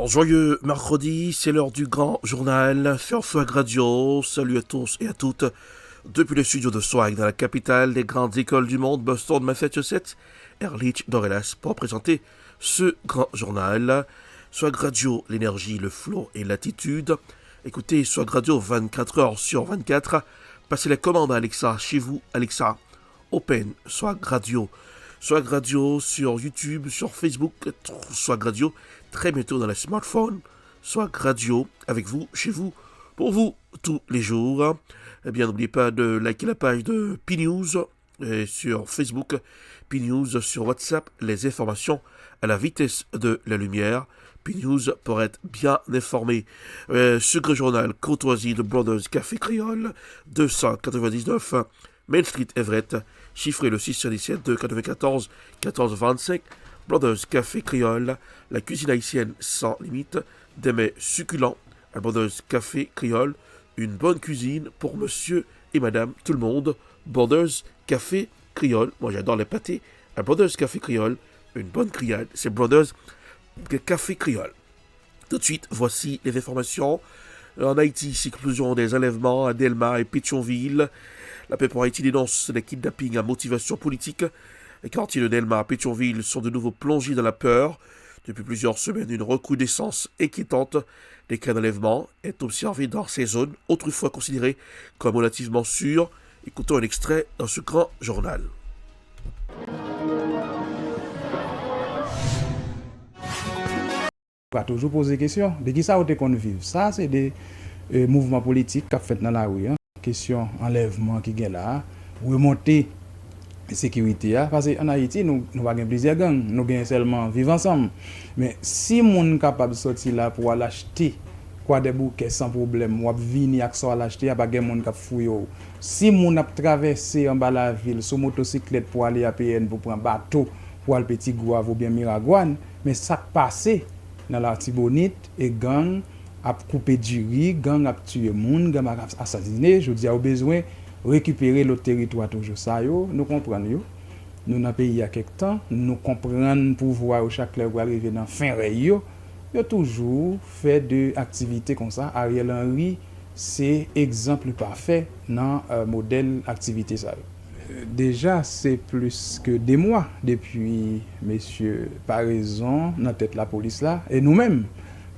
Joyeux mercredi, c'est l'heure du grand journal sur Swag Radio. Salut à tous et à toutes. Depuis le studio de Swag dans la capitale des grandes écoles du monde, Boston, Massachusetts, Ehrlich, Dorellas, pour présenter ce grand journal. Swag Radio, l'énergie, le flow et l'attitude. Écoutez Swag Radio 24 heures sur 24. Passez la commande à Alexa chez vous. Alexa, open Swag Radio. Swag Radio sur YouTube, sur Facebook, Swag Radio, très bientôt dans les smartphones. Swag Radio, avec vous, chez vous, pour vous, tous les jours. Eh bien, n'oubliez pas de liker la page de P-News sur Facebook, P-News sur WhatsApp, les informations à la vitesse de la lumière. P-News pour être bien informé. Ce grand journal, courtoisie de Brothers Café Créole, 299 Main Street Everett, chiffré le 617 de 94 14 25. Brothers Café Créole, la cuisine haïtienne sans limite, des mets succulents. À Brothers Café Créole, une bonne cuisine pour monsieur et madame tout le monde. Brothers Café Créole, moi j'adore les pâtés. À Brothers Café Créole, une bonne criade, c'est Brothers Café Créole. Tout de suite, voici les informations. En Haïti, explosion des enlèvements à Delma et Pétionville. La paix pour Haïti dénonce des kidnappings à motivation politique. Les quartiers de Delma et Pétionville sont de nouveau plongés dans la peur. Depuis plusieurs semaines, une recrudescence inquiétante des cas d'enlèvement est observée dans ces zones, autrefois considérées comme relativement sûres. Écoutons un extrait dans ce grand journal. On va toujours poser des questions. De qui ça ou qu'on vive? Ça, c'est des mouvements politiques qui ont fait dans la rue. Question enlèvement qui est là, remonter la sécurité. Parce qu'en Haïti, nous avons plusieurs gangs, nous avons seulement vivre ensemble. Mais si on est capable de sortir là pour aller acheter quoi des bouquets sans problème, ou venir avec ça à l'acheter, il n'y a pas de monde qui fouille. Si on a traversé en bas de la ville sur motocyclette pour aller à PN, pour prendre un bateau, pour aller Petit Gouave ou bien Miragouane, mais ça passé dans la Tibonite et gang a coupé du riz, gang a tué moun, gang a assassiné. Je dis, a besoin récupérer le territoire toujours ça yo, nous comprenons yo. Nous dans pays il y a quelque temps, nous comprenons pouvoir chaque clair arriver dans fin yo. Yo toujours fait de activités comme ça. Ariel Henry c'est exemple parfait dans modèle activité ça. Déjà, c'est plus que des mois depuis monsieur Paraison dans tête la police là et nous-mêmes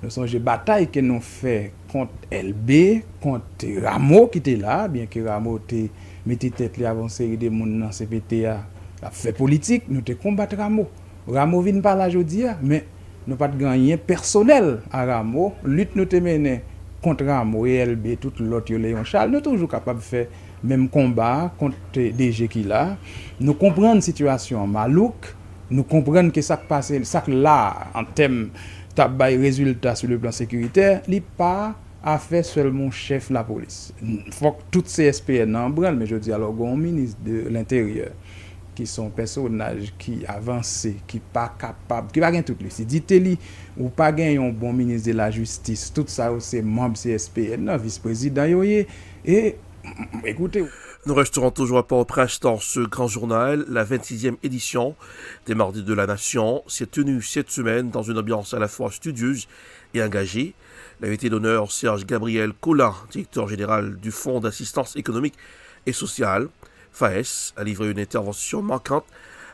nous sommes des batailles que nous fait contre LB, contre Rameau qui était là, bien que Rameau était mettait tête li avant série de monde dans CPTA, la fait politique, nous te combattre Rameau. Rameau vient pas là jodi mais nous pas de gagner personnel à Rameau, lutte nous te mener contre Rameau et LB tout l'autre Léon Charles, nous toujours capable de faire même combat contre DG qui là. Nous comprenons la situation malouk, nous comprenons que ça passe ça là en termes tabay résultat sur le plan sécuritaire, li pas a fait seulement chef la police. Faut que toutes ces SPN en branle, mais je dis alors un ministre de l'intérieur qui sont personnages qui avancent, qui pas capable, qui pas gain toute lucidité li ou pas gain un bon ministre de la justice, tout ça c'est membre CSPN, vice-président yoyé et écoutez. Nous resterons toujours à Port-au-Prince dans ce grand journal. La 26e édition des Mardis de la Nation s'est tenue cette semaine dans une ambiance à la fois studieuse et engagée. L'invité d'honneur Serge Gabriel Collin, directeur général du Fonds d'assistance économique et sociale, FAES, a livré une intervention manquante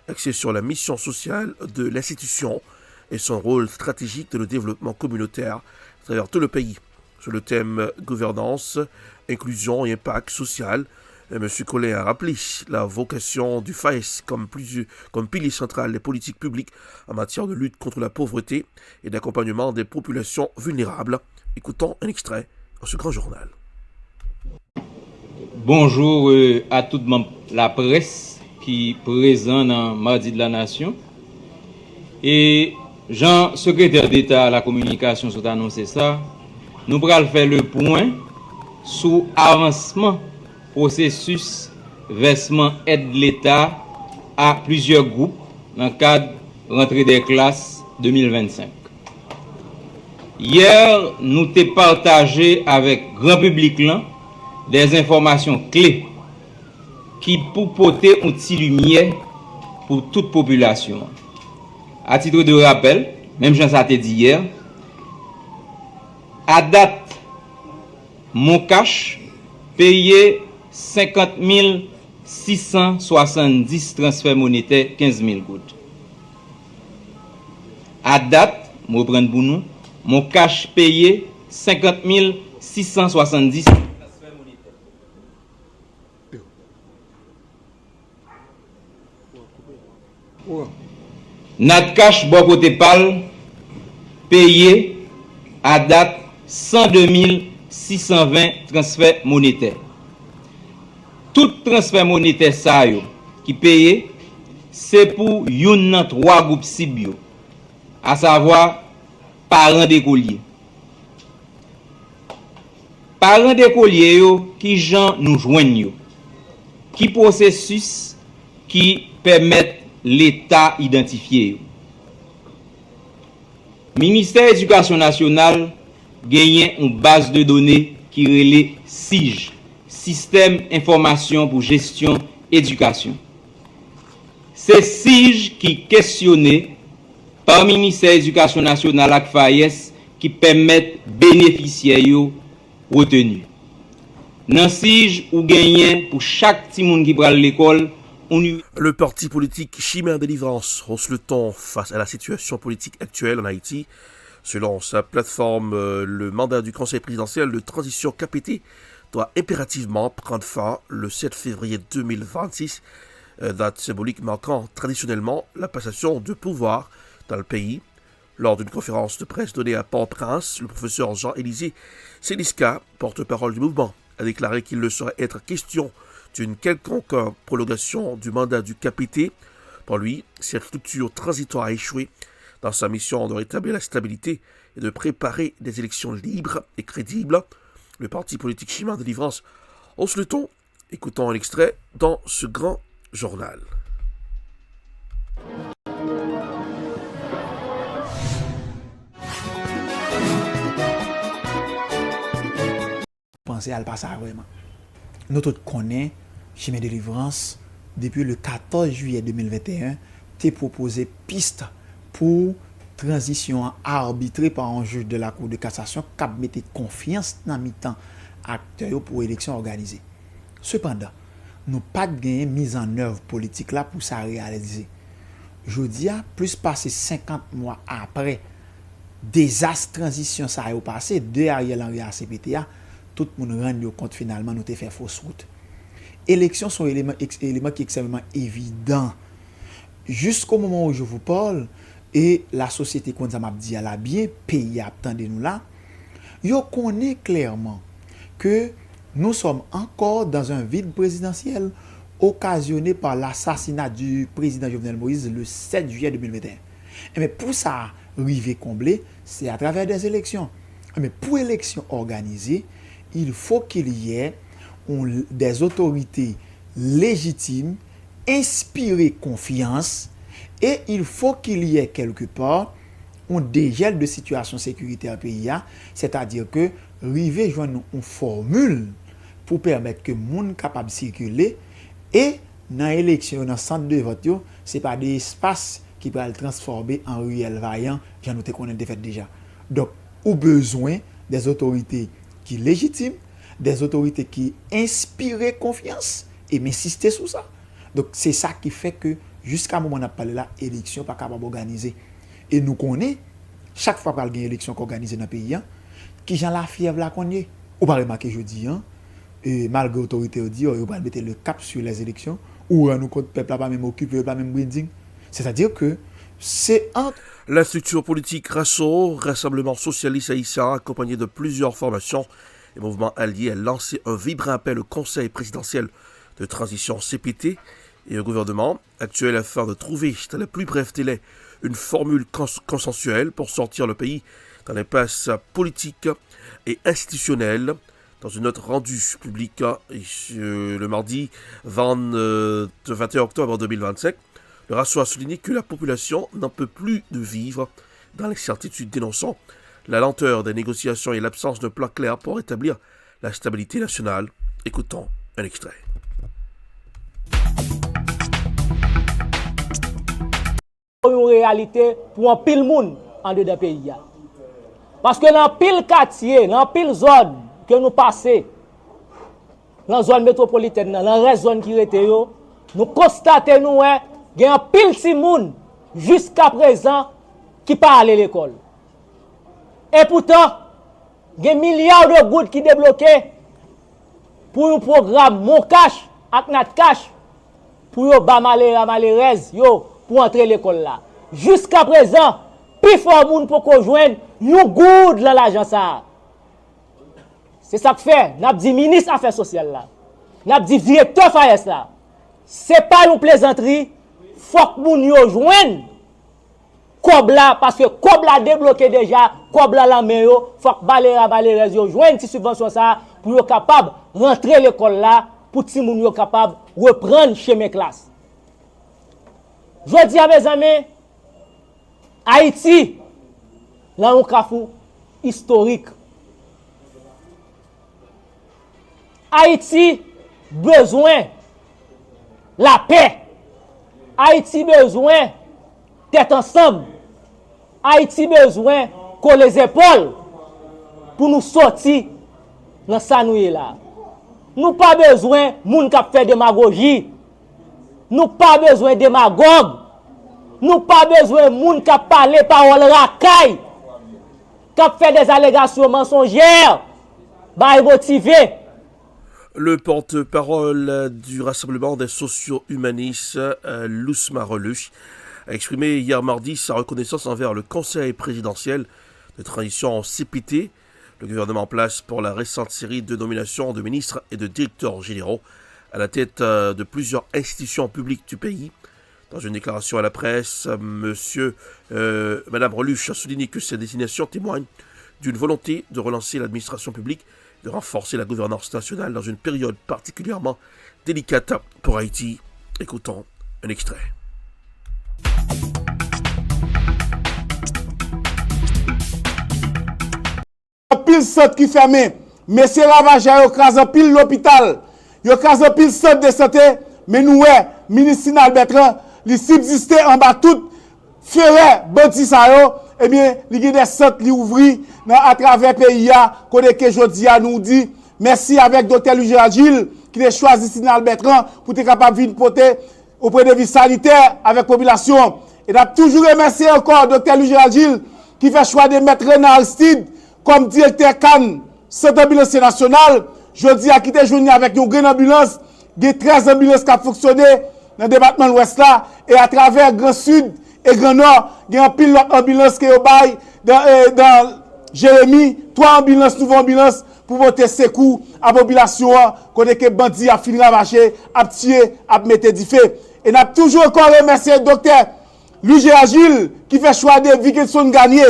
axée sur la mission sociale de l'institution et son rôle stratégique de le développement communautaire à travers tout le pays. Sur le thème gouvernance, inclusion et impact social, M. Collin a rappelé la vocation du FAES comme pilier central des politiques publiques en matière de lutte contre la pauvreté et d'accompagnement des populations vulnérables. Écoutons un extrait dans ce grand journal. Bonjour à toute la presse qui est présente dans Mardi de la Nation. Et Jean, secrétaire d'État à la communication, sont annoncé ça. Nous allons faire le point sur avancement processus versement aide de l'État à plusieurs groupes dans le cadre de rentrée des classes 2025. Hier, nous avons partagé avec le grand public là, des informations clés qui pour porter une petite lumière pour toute population. À titre de rappel, même Jean ça dit hier, à date, mon cash payé 50 670 transferts monétaires 15 000 gouttes. À date, je prends pour nous, mon cash payé 50 670 transferts monétaires. Notre cash bon côté pal payé à date 102 620 transferts monétaires. Tout transfert monétaire ça yo, qui payé, c'est pour yon nan 3 groupes cibles, à savoir parents d'écoliers. Parents d'écoliers yo qui gens nous joignent yo, qui processus qui permettent l'État identifier yo. Ministère de l'Éducation nationale gagne une base de données qui relève SIG, Système Information pour Gestion Éducation. C'est SIG qui questionné par le ministère de l'Éducation nationale ak FAES qui permettent bénéficiaires yo retenus. Dans SIG ou gagné pour chaque petit monde qui prend l'école. Le parti politique Chemin Délivrance hausse le ton face à la situation politique actuelle en Haïti. Selon sa plateforme, le mandat du Conseil présidentiel de transition KPT doit impérativement prendre fin le 7 février 2026, date symbolique marquant traditionnellement la passation de pouvoir dans le pays. Lors d'une conférence de presse donnée à Port-au-Prince, le professeur Jean-Élisée Sélisca, porte-parole du mouvement, a déclaré qu'il ne saurait être question d'une quelconque prolongation du mandat du KPT. Pour lui, cette structure transitoire a échoué dans sa mission de rétablir la stabilité et de préparer des élections libres et crédibles. Le parti politique Chemin Délivrance hausse le ton. Écoutons un extrait dans ce grand journal. Pensez à le passer vraiment. Nous tous connaissons Chemin Délivrance depuis le 14 juillet 2021 t'es proposé piste pour transition arbitrée par un juge de la Cour de cassation qui mettait confiance dans mi-temps acteurs pour élection organisée. Cependant, nous pas gagné mise en œuvre politique là pour ça réaliser. Je dis plus passé 50 mois après désastre transition ça a passé de Ariel Henry à CPTA, tout le monde rend compte finalement nous t'ai fait fausse route. Élections sont élément qui est extrêmement évident. Jusqu'au moment où je vous parle, et la société qu'on m'a dit à la bien, pays attendez nous là, yo connaît clairement que nous sommes encore dans un vide présidentiel occasionné par l'assassinat du président Jovenel Moïse le 7 juillet 2021. Mais pour ça arriver combler, c'est à travers des élections. Mais pour élections organisées, il faut qu'il y ait des autorités légitimes, inspirées confiance, et il faut qu'il y ait quelque part un dégel de situation sécuritaire pays, c'est-à-dire que river joindre une formule pour permettre que monde capable de circuler et dans l'élection dans centre de vote c'est pas des espaces qui peuvent le transformer en ruelle vaillant, j'en nous te connaît fait déjà. Donc au besoin des autorités qui légitimes, des autorités qui inspirent confiance et m'insister sur ça. Donc c'est ça qui fait que jusqu'à un moment on a parlé là élection pas capable organiser et nous connaît chaque fois qu'il y a une élection organisée dans le pays qui j'en la fièvre là qu'on est ou pas remarquer jeudi et malgré l'autorité dit on va mettre le cap sur les élections ou nous compte peuple pas même occupé pas même branding, c'est-à-dire que c'est un la structure politique RASSO, Rassemblement Socialiste Haïtien, accompagné de plusieurs formations et mouvements alliés, a lancé un vibrant appel au Conseil présidentiel de transition CPT et au gouvernement actuel afin de trouver dans les plus brefs délais une formule consensuelle pour sortir le pays dans l'impasse politique et institutionnelle. Dans une note rendue publique le mardi 21 octobre 2025, le RASSO a souligné que la population n'en peut plus de vivre dans l'incertitude, dénonçant la lenteur des négociations et l'absence de plan clair pour établir la stabilité nationale. Écoutons un extrait. Une réalité pour un pile monde en dedans pays. Parce que dans pile quartier, dans pile zone que nous passons, dans la zone métropolitaine, dans la zone qui était, nous constatons qu'il y a un pile de monde jusqu'à présent qui pas aller à l'école. Et pourtant, il y a milliards de gouttes qui débloqués pour un programme Mon Cash et Nat Cash pour yo ba malérez yo pour entrer l'école là. Jusqu'à présent, plus fort moun pour qu'on joigne nous good dans l'argent ça. C'est ça que fait, n'a dit ministre affaires sociales là. N'a dit directeur FAES là. C'est pas une plaisanterie, faut que moun yo joigne Kobla, parce que Kobla débloqué déjà, Kobla la main yo, faut que balérez yo joigne une subvention ça pour yo capable rentrer l'école là pour ti moun yo capable reprendre chez mes classes. Je dis à mes amis, Haïti, là on kafou historique. Haïti besoin la paix. Haïti besoin d'être ensemble. Haïti besoin qu'on les épaules pour nous sortir dans ça nous là. Nous pas besoin moun qui fait démagogie. Nous pas besoin démagogue. Nous pas besoin moun qui parle parole racaille. Qui fait des allégations mensongères. Bah motivé. Le porte-parole du Rassemblement des socio-humanistes, Lousma Reluche, a exprimé hier mardi sa reconnaissance envers le Conseil présidentiel de transition en CPT, le gouvernement en place pour la récente série de nominations de ministres et de directeurs généraux à la tête de plusieurs institutions publiques du pays. Dans une déclaration à la presse, Madame Reluche a souligné que ces désignations témoignent d'une volonté de relancer l'administration publique, de renforcer la gouvernance nationale dans une période particulièrement délicate pour Haïti. Écoutons un extrait. Pile centre qui fermé, messieurs ravageurs yo krasé pile l'hôpital, yo krasé pile centre de santé, mais nous ministre Sinal Bertrand, li subsisté en bas tout ferré bandi sa yo, eh bien, li gen des centres li ouvri à travers pays a, côté que jodi a nous dit merci avec docteur Louis Gilles qui a choisi Sinal Bertrand pour être capable de venir porter auprès de vie sanitaire avec population. Et n'a toujours remercié encore docteur Louis Gilles qui fait choix de mettre Renan Aristide comme directeur CAN, Centre ambulance national. Jodi a quitté journée avec une grande ambulance, des 13 ambulances qui ont fonctionné dans le département de l'Ouest là, et à travers Grand Sud et Grand Nord, il y a un pile d'ambulances qui ont bail dans Jérémy, 3 ambulances, nouvelles ambulances pour voter secours à la population, côté que bandit a fini ravager, a tué, a mettre du feu. Et n'a toujours encore remercié le docteur Louis Gilles qui fait choix de Vickinson Gagné,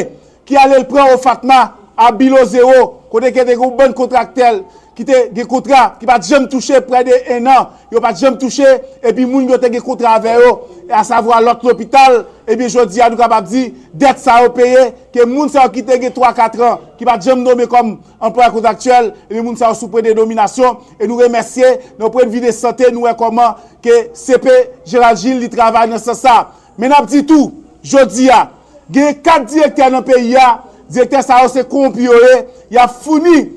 qui allait le prendre au Fatma à Bilo Zéro, côté que des bonnes contracteurs qui te des contrats qui pas jamais touché près de 1 an, yo pas jamais touché et puis moun yo te des contrats avec eux, et à savoir l'autre hôpital, et bien jodi a nous capable dire dette ça au payer que moun ça qui te 3-4 ans qui pas jamais nommé comme employé contractuel et puis moun ça sous près de nomination, et nous remercier nos point de vue de santé nous comment que CP Gérald Gilles il travaille dans ce sens. Mais n'a dit tout jodi a gen 4 directeurs dans le pays a, directeur ça c'est compiolé, il a fourni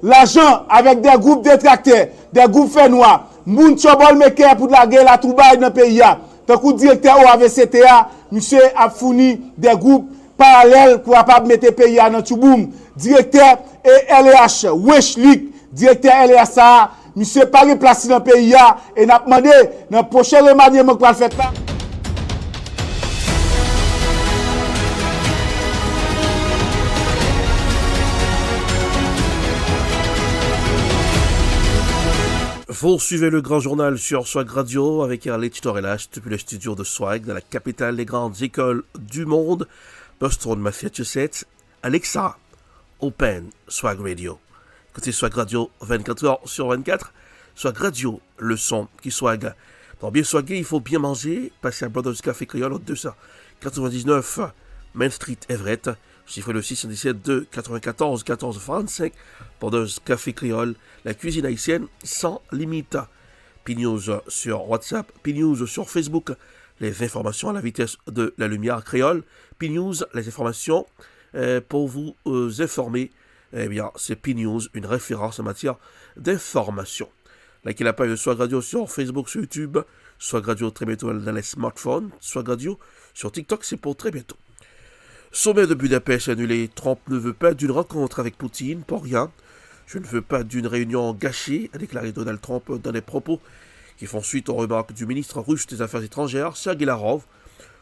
l'argent avec des groupes détracteurs, des groupes faits noirs, moun chobol maker pour la guerre la troubaille dans le pays. Tant que directeur OAVCTA, monsieur a fourni des groupes parallèles pour capable mettre le pays dans Touboum. Directeur LH Weshlik, directeur LHA, monsieur pas replacé dans le pays et n'a demandé dans le prochain remaniement qu'on va faire là. Vous suivez le grand journal sur Swag Radio avec Erlich Torelash depuis le studio de Swag dans la capitale des grandes écoles du monde, Boston, Massachusetts, Alexa, Open Swag Radio. Écoutez Swag Radio 24h/24, Swag Radio, le son qui swag. Pour bien swaguer, il faut bien manger. Passez à Brothers Café Créole au 299 Main Street, Everett. Chiffrez le 617 2 94 14 25. Brothers Café Créole, la cuisine haïtienne sans limite. P-News sur WhatsApp, P-News sur Facebook, les informations à la vitesse de la lumière créole. P-News, les informations pour vous informer. Eh bien, c'est P-News, une référence en matière d'information. Likez la page de Swag Radio sur Facebook, sur YouTube, Swag Radio très bientôt dans les smartphones, Swag Radio sur TikTok, c'est pour très bientôt. Sommet de Budapest annulé. Trump ne veut pas d'une rencontre avec Poutine, pour rien. Je ne veux pas d'une réunion gâchée, a déclaré Donald Trump dans des propos qui font suite aux remarques du ministre russe des Affaires étrangères, Sergei Lavrov,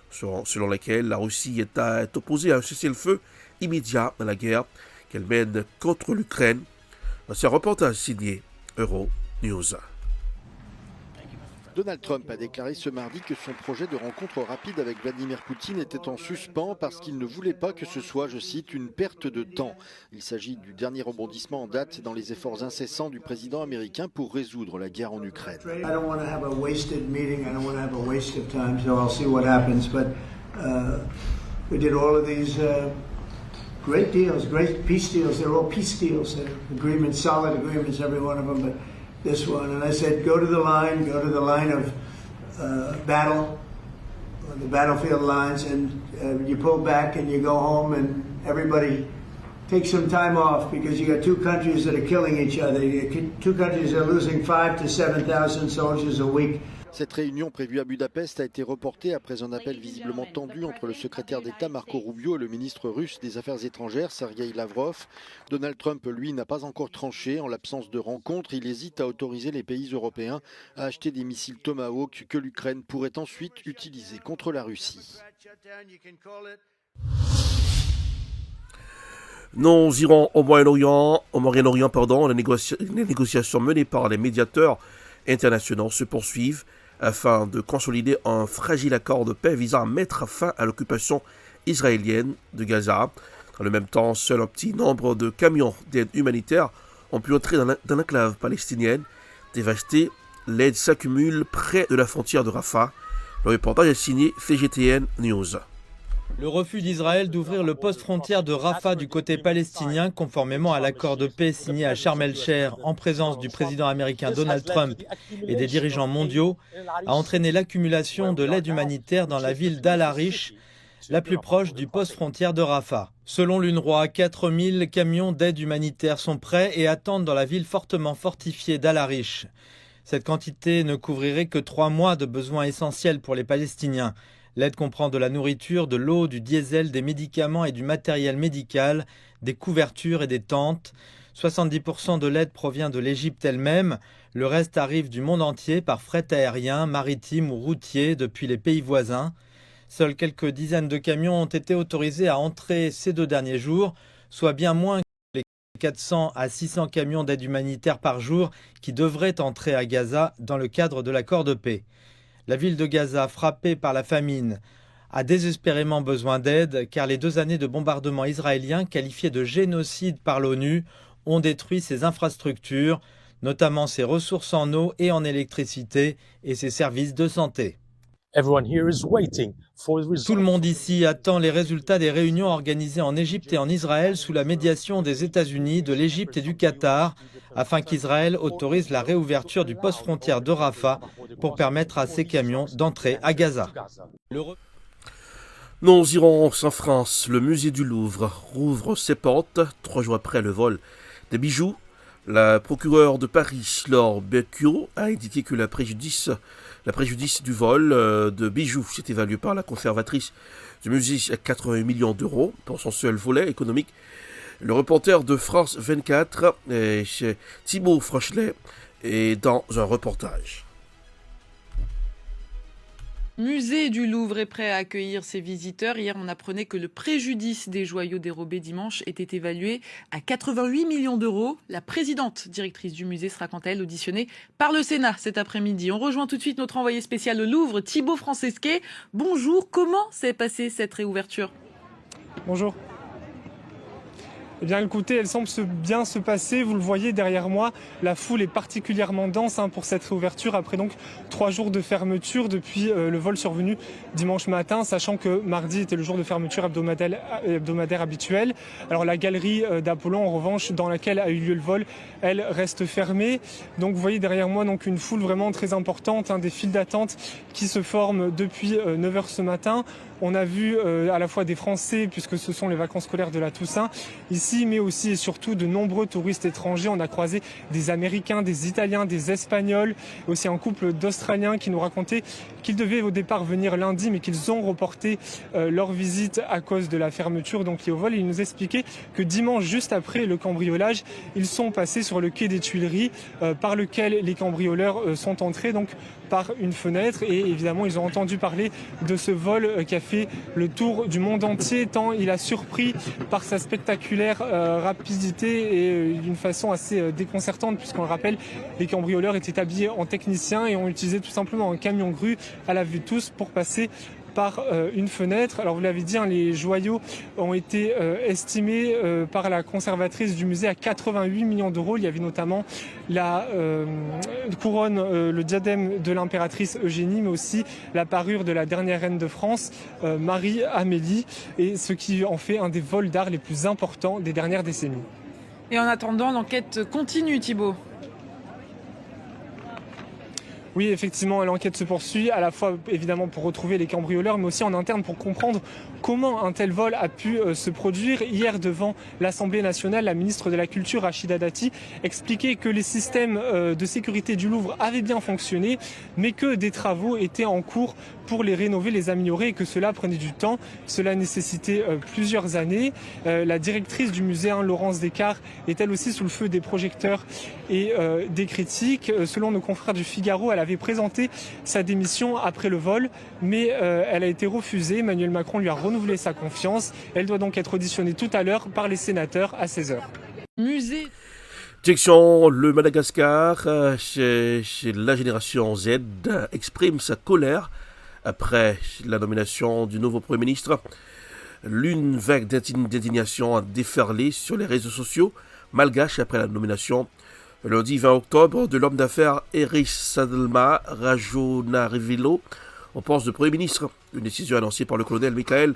selon lesquelles la Russie est opposée à un cessez-le-feu immédiat dans la guerre qu'elle mène contre l'Ukraine. C'est un reportage signé Euronews. Donald Trump a déclaré ce mardi que son projet de rencontre rapide avec Vladimir Poutine était en suspens parce qu'il ne voulait pas que ce soit, je cite, une perte de temps. Il s'agit du dernier rebondissement en date dans les efforts incessants du président américain pour résoudre la guerre en Ukraine. Great deals, great peace deals. They're all peace deals. Agreements, solid agreements, every one of them. But this one, and I said, go to the line of battle, the battlefield lines, and you pull back and you go home, and everybody takes some time off because you got two countries that are killing each other. Two countries that are losing 5,000 to 7,000 soldiers a week. Cette réunion prévue à Budapest a été reportée après un appel visiblement tendu entre le secrétaire d'État Marco Rubio et le ministre russe des Affaires étrangères Sergei Lavrov. Donald Trump, lui, n'a pas encore tranché. En l'absence de rencontre, il hésite à autoriser les pays européens à acheter des missiles Tomahawk que l'Ukraine pourrait ensuite utiliser contre la Russie. Nous irons au Moyen-Orient, les négociations menées par les médiateurs internationaux se poursuivent afin de consolider un fragile accord de paix visant à mettre fin à l'occupation israélienne de Gaza. Dans le même temps, seul un petit nombre de camions d'aide humanitaire ont pu entrer dans l'enclave palestinienne. Dévastée, l'aide s'accumule près de la frontière de Rafah. Le reportage est signé CGTN News. Le refus d'Israël d'ouvrir le poste frontière de Rafah du côté palestinien, conformément à l'accord de paix signé à Sharm el-Sheikh en présence du président américain Donald Trump et des dirigeants mondiaux, a entraîné l'accumulation de l'aide humanitaire dans la ville d'Al-Arish, la plus proche du poste frontière de Rafah. Selon l'UNRWA, 4000 camions d'aide humanitaire sont prêts et attendent dans la ville fortement fortifiée d'Al-Arish. Cette quantité ne couvrirait que 3 mois de besoins essentiels pour les Palestiniens. L'aide comprend de la nourriture, de l'eau, du diesel, des médicaments et du matériel médical, des couvertures et des tentes. 70% de l'aide provient de l'Égypte elle-même. Le reste arrive du monde entier par fret aérien, maritime ou routier depuis les pays voisins. Seules quelques dizaines de camions ont été autorisés à entrer ces 2 derniers jours, soit bien moins que les 400 à 600 camions d'aide humanitaire par jour qui devraient entrer à Gaza dans le cadre de l'accord de paix. La ville de Gaza, frappée par la famine, a désespérément besoin d'aide car les 2 années de bombardements israéliens qualifiés de génocide par l'ONU ont détruit ses infrastructures, notamment ses ressources en eau et en électricité et ses services de santé. Tout le monde ici attend les résultats des réunions organisées en Égypte et en Israël sous la médiation des États-Unis, de l'Égypte et du Qatar, afin qu'Israël autorise la réouverture du poste frontière de Rafah pour permettre à ces camions d'entrer à Gaza. Nous irons en France. Le musée du Louvre rouvre ses portes 3 jours après le vol des bijoux. La procureure de Paris, Laure Becchio, a indiqué que la préjudice du vol de bijoux s'est évalué par la conservatrice du musée à 80 millions d'euros pour son seul volet économique. Le reporter de France 24, Thibaut Frochelet, est dans un reportage. Musée du Louvre est prêt à accueillir ses visiteurs. Hier, on apprenait que le préjudice des joyaux dérobés dimanche était évalué à 88 millions d'euros. La présidente directrice du musée sera quant à elle auditionnée par le Sénat cet après-midi. On rejoint tout de suite notre envoyé spécial au Louvre, Thibaut Francesquet. Bonjour, comment s'est passée cette réouverture ? Bonjour. Eh bien écoutez, elle semble bien se passer. Vous le voyez derrière moi, la foule est particulièrement dense pour cette réouverture après donc 3 jours de fermeture depuis le vol survenu dimanche matin, sachant que mardi était le jour de fermeture hebdomadaire habituel. Alors la galerie d'Apollon en revanche, dans laquelle a eu lieu le vol, elle reste fermée. Donc vous voyez derrière moi donc une foule vraiment très importante, des files d'attente qui se forment depuis 9h ce matin. On a vu à la fois des Français, puisque ce sont les vacances scolaires de la Toussaint, ici, mais aussi et surtout de nombreux touristes étrangers. On a croisé des Américains, des Italiens, des Espagnols, aussi un couple d'Australiens qui nous racontaient qu'ils devaient au départ venir lundi, mais qu'ils ont reporté leur visite à cause de la fermeture donc liée au vol. Ils nous expliquaient que dimanche, juste après le cambriolage, ils sont passés sur le quai des Tuileries, par lequel les cambrioleurs sont entrés, donc par une fenêtre, et évidemment ils ont entendu parler de ce vol qui a fait le tour du monde entier tant il a surpris par sa spectaculaire rapidité et d'une façon assez déconcertante, puisqu'on le rappelle, les cambrioleurs étaient habillés en techniciens et ont utilisé tout simplement un camion grue à la vue de tous pour passer par une fenêtre. Alors vous l'avez dit, les joyaux ont été estimés par la conservatrice du musée à 88 millions d'euros. Il y avait notamment la couronne, le diadème de l'impératrice Eugénie, mais aussi la parure de la dernière reine de France, Marie-Amélie, et ce qui en fait un des vols d'art les plus importants des dernières décennies. Et en attendant, l'enquête continue, Thibault. Oui, effectivement, l'enquête se poursuit, à la fois évidemment pour retrouver les cambrioleurs, mais aussi en interne pour comprendre comment un tel vol a pu se produire. Hier, devant l'Assemblée nationale, la ministre de la Culture, Rachida Dati, expliquait que les systèmes de sécurité du Louvre avaient bien fonctionné, mais que des travaux étaient en cours pour les rénover, les améliorer, et que cela prenait du temps. Cela nécessitait plusieurs années. La directrice du musée, Laurence Descartes, est elle aussi sous le feu des projecteurs et des critiques. Selon nos confrères du Figaro, elle avait présenté sa démission après le vol, mais elle a été refusée. Emmanuel Macron lui a renouvelé sa confiance. Elle doit donc être auditionnée tout à l'heure par les sénateurs à 16h. Musée. Direction le Madagascar, chez la génération Z exprime sa colère après la nomination du nouveau Premier ministre. L'une vague d'indignation a déferlé sur les réseaux sociaux malgaches après la nomination le lundi 20 octobre de l'homme d'affaires Eris Sadelma Rajonarivilo au poste de Premier ministre. Une décision annoncée par le colonel Michael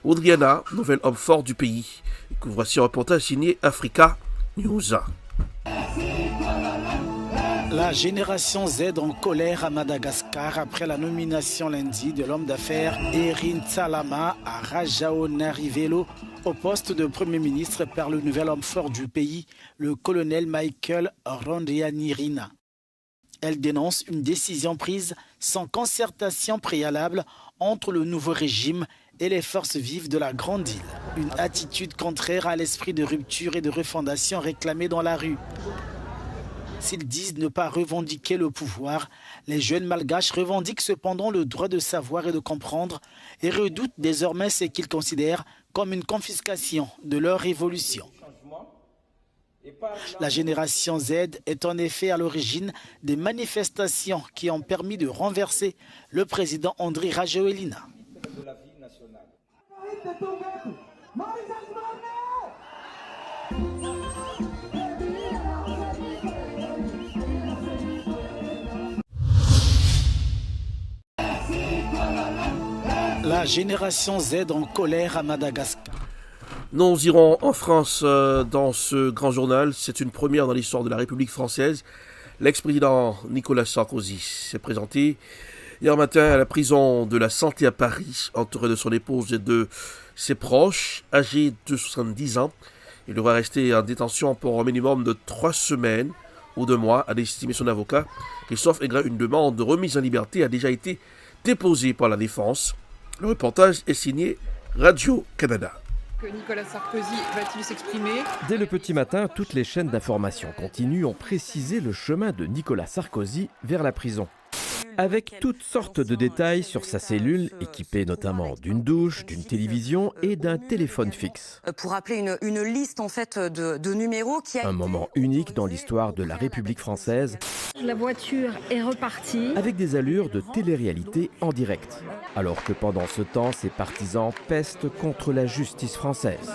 Oudriana, nouvel homme fort du pays. Voici un reportage signé Africa News. La génération Z en colère à Madagascar après la nomination lundi de l'homme d'affaires Erin Tsalama à Rajaonarivelo au poste de Premier ministre par le nouvel homme fort du pays, le colonel Michael Randrianirina. Elle dénonce une décision prise sans concertation préalable entre le nouveau régime et les forces vives de la Grande Île. Une attitude contraire à l'esprit de rupture et de refondation réclamé dans la rue. S'ils disent ne pas revendiquer le pouvoir, les jeunes malgaches revendiquent cependant le droit de savoir et de comprendre et redoutent désormais ce qu'ils considèrent comme une confiscation de leur révolution. La génération Z est en effet à l'origine des manifestations qui ont permis de renverser le président Andry Rajoelina. La génération Z en colère à Madagascar. Nous irons en France dans ce grand journal. C'est une première dans l'histoire de la République française. L'ex-président Nicolas Sarkozy s'est présenté hier matin à la prison de la Santé à Paris, entouré de son épouse et de ses proches, âgés de 70 ans. Il devra rester en détention pour un minimum de 3 semaines ou 2 mois, a estimé son avocat. Christophe Aigret, une demande de remise en liberté a déjà été déposée par la défense. Le reportage est signé Radio-Canada. Nicolas Sarkozy va-t-il s'exprimer ? Dès le petit matin, toutes les chaînes d'information continue ont précisé le chemin de Nicolas Sarkozy vers la prison. Avec toutes sortes de détails sur sa cellule, équipée notamment d'une douche, d'une télévision et d'un téléphone fixe. Pour rappeler une liste en fait de numéros qui a... Un moment unique dans l'histoire de la République française. La voiture est repartie. Avec des allures de télé-réalité en direct. Alors que pendant ce temps, ses partisans pestent contre la justice française.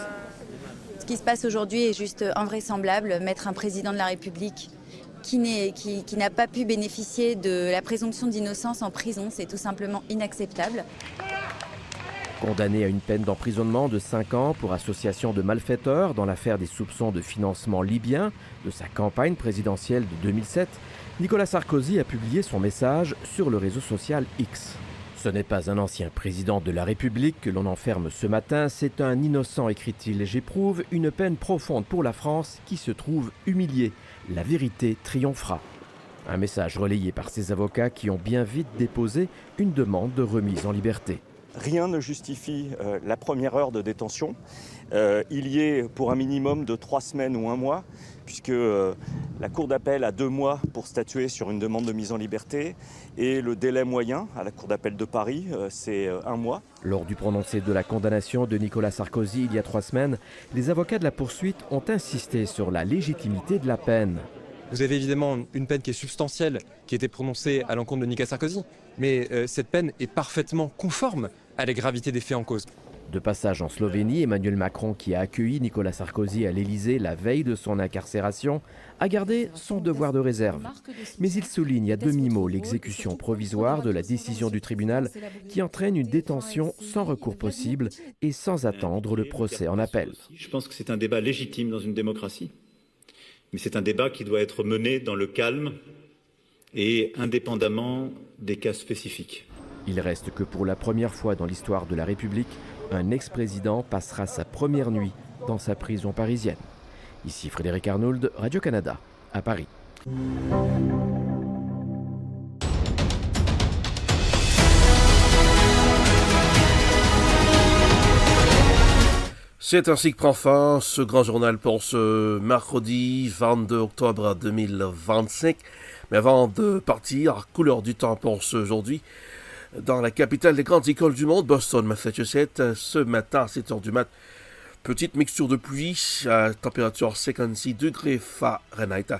qui se passe aujourd'hui est juste invraisemblable. Mettre un président de la République qui n'a pas pu bénéficier de la présomption d'innocence en prison, c'est tout simplement inacceptable. Condamné à une peine d'emprisonnement de 5 ans pour association de malfaiteurs dans l'affaire des soupçons de financement libyen de sa campagne présidentielle de 2007, Nicolas Sarkozy a publié son message sur le réseau social X. Ce n'est pas un ancien président de la République que l'on enferme ce matin, c'est un innocent, écrit-il. J'éprouve une peine profonde pour la France qui se trouve humiliée. La vérité triomphera. Un message relayé par ses avocats qui ont bien vite déposé une demande de remise en liberté. Rien ne justifie la première heure de détention. Il y est pour un minimum de 3 semaines ou 1 mois, puisque la Cour d'appel a 2 mois pour statuer sur une demande de mise en liberté, et le délai moyen à la Cour d'appel de Paris, c'est 1 mois. Lors du prononcé de la condamnation de Nicolas Sarkozy il y a 3 semaines, les avocats de la poursuite ont insisté sur la légitimité de la peine. Vous avez évidemment une peine qui est substantielle, qui a été prononcée à l'encontre de Nicolas Sarkozy, mais cette peine est parfaitement conforme à la gravité des faits en cause. De passage en Slovénie, Emmanuel Macron, qui a accueilli Nicolas Sarkozy à l'Élysée la veille de son incarcération, a gardé son devoir de réserve. Mais il souligne à demi-mot l'exécution provisoire de la décision du tribunal qui entraîne une détention sans recours possible et sans attendre le procès en appel. Je pense que c'est un débat légitime dans une démocratie, mais c'est un débat qui doit être mené dans le calme et indépendamment des cas spécifiques. Il reste que pour la première fois dans l'histoire de la République, un ex-président passera sa première nuit dans sa prison parisienne. Ici Frédéric Arnould, Radio-Canada, à Paris. C'est ainsi que prend fin ce grand journal pour ce mercredi 22 octobre 2025. Mais avant de partir, couleur du temps pour ce aujourd'hui, dans la capitale des grandes écoles du monde, Boston, Massachusetts, ce matin à 7h du mat, petite mixture de pluie à température 56 degrés Fahrenheit.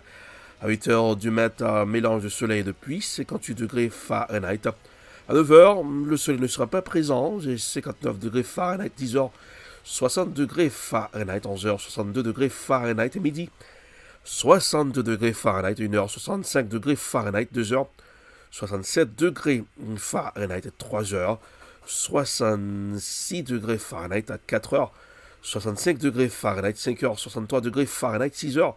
À 8h du mat, mélange de soleil et de pluie, 58 degrés Fahrenheit. À 9h, le soleil ne sera pas présent, j'ai 59 degrés Fahrenheit. 10h, 60 degrés Fahrenheit. 11h, 62 degrés Fahrenheit. Et midi, 62 degrés Fahrenheit. 1h, 65 degrés Fahrenheit. 2h, 67 degrés Fahrenheit. 3h, 66 degrés Fahrenheit. À 4h, 65 degrés Fahrenheit. 5h, 63 degrés Fahrenheit. 6h,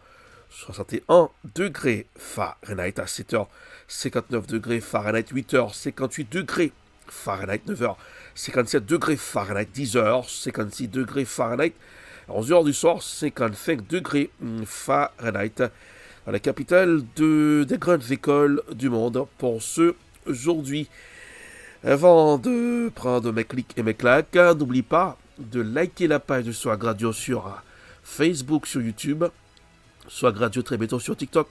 61 degrés Fahrenheit. À 7h, 59 degrés Fahrenheit. 8h, 58 degrés Fahrenheit. 9h, 57 degrés Fahrenheit. 10h, 56 degrés Fahrenheit. 11h du soir, 55 degrés Fahrenheit. À la capitale des grandes écoles du monde pour ce aujourd'hui. Avant de prendre mes clics et mes claques, n'oublie pas de liker la page de Swag Radio sur Facebook, sur YouTube, Swag Radio très bientôt sur TikTok,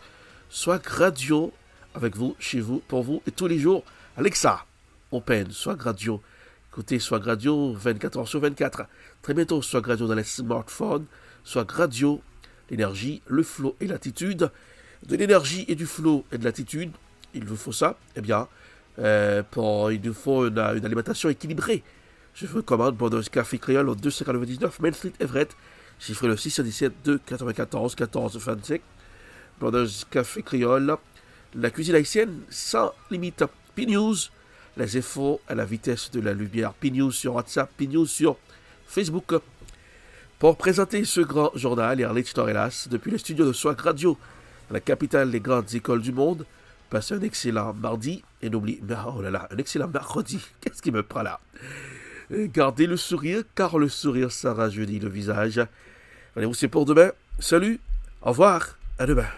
Swag Radio avec vous, chez vous, pour vous et tous les jours. Alexa, open Swag Radio. Écoutez Swag Radio 24h sur 24. Très bientôt Swag Radio dans les smartphones, Swag Radio. L'énergie, le flow et l'attitude. De l'énergie et du flow et de l'attitude, il vous faut ça. Eh bien, il nous faut une alimentation équilibrée. Je vous recommande Brothers Café Créole au 299 Main Street Everett, chiffré le 617 2 94 14 25. Brothers Café Créole, la cuisine haïtienne sans limite. P-News, les infos à la vitesse de la lumière. P-News sur WhatsApp, P-News sur Facebook. Pour présenter ce grand journal, Erlich Torelas, depuis les studios de Swag Radio, dans la capitale des grandes écoles du monde, passez un excellent mardi et n'oubliez, un excellent mercredi. Qu'est-ce qui me prend là? Gardez le sourire, car le sourire, ça rajeunit le visage. Allez-vous, c'est pour demain. Salut, au revoir, à demain.